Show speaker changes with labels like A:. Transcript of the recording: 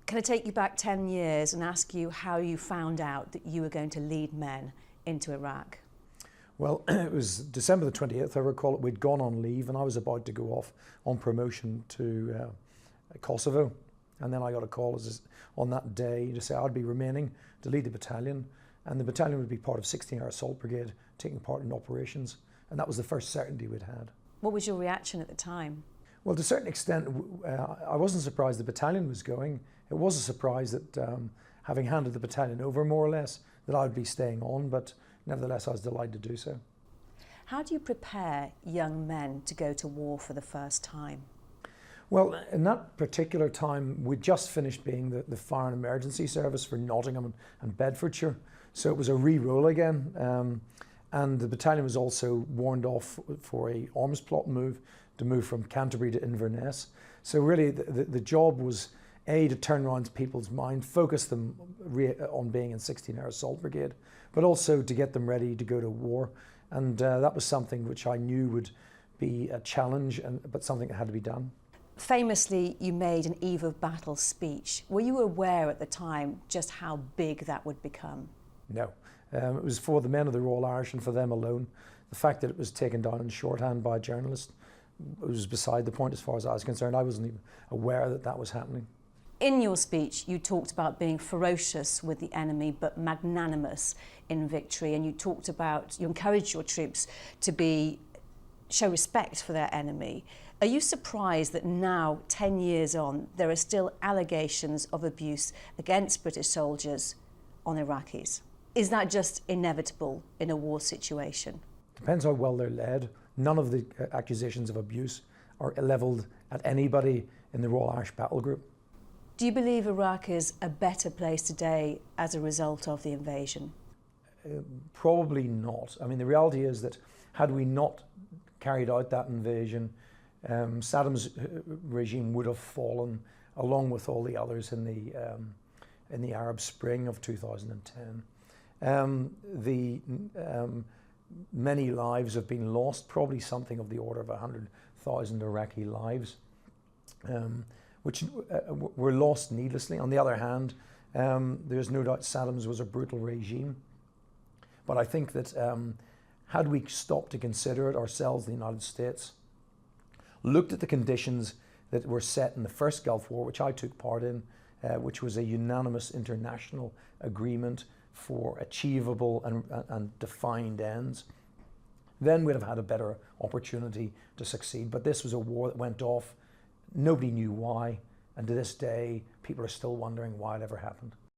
A: Can I take you back 10 years and ask you how you found out that you were going to lead men into Iraq?
B: Well, it was December the 28th, I recall it. We'd gone on leave and I was about to go off on promotion to Kosovo. And then I got a call on that day to say I'd be remaining to lead the battalion, and the battalion would be part of 16th Air Assault Brigade, taking part in operations. And that was the first certainty we'd had.
A: What was your reaction at the time?
B: Well, to a certain extent, I wasn't surprised the battalion was going. It was a surprise that, having handed the battalion over more or less, that I'd be staying on, but nevertheless I was delighted to do so.
A: How do you prepare young men to go to war for the first time?
B: Well, in that particular time, we'd just finished being the Fire and Emergency Service for Nottingham and Bedfordshire. So it was a re-roll again. And the battalion was also warned off for a arms plot move to move from Canterbury to Inverness. So really the job was to turn around people's mind, focus them on being in 16th Air Assault Brigade, but also to get them ready to go to war. And that was something which I knew would be a challenge, but something that had to be done.
A: Famously, you made an eve of battle speech. Were you aware at the time just how big that would become?
B: No. It was for the men of the Royal Irish and for them alone. The fact that it was taken down in shorthand by a journalist was beside the point as far as I was concerned. I wasn't even aware that that was happening.
A: In your speech, you talked about being ferocious with the enemy, but magnanimous in victory. And you encouraged your troops to show respect for their enemy. Are you surprised that now, 10 years on, there are still allegations of abuse against British soldiers on Iraqis? Is that just inevitable in a war situation?
B: Depends how well they're led. None of the accusations of abuse are levelled at anybody in the Royal Irish Battle Group.
A: Do you believe Iraq is a better place today as a result of the invasion?
B: Probably not. I mean, the reality is that had we not carried out that invasion, Saddam's regime would have fallen along with all the others in the Arab Spring of 2010. Many lives have been lost, probably something of the order of 100,000 Iraqi lives, which were lost needlessly. On the other hand, there's no doubt Saddam's was a brutal regime, but I think that had we stopped to consider it ourselves, the United States, looked at the conditions that were set in the first Gulf War, which I took part in, which was a unanimous international agreement for achievable and defined ends, then we'd have had a better opportunity to succeed. But this was a war that went off, nobody knew why, and to this day, people are still wondering why it ever happened.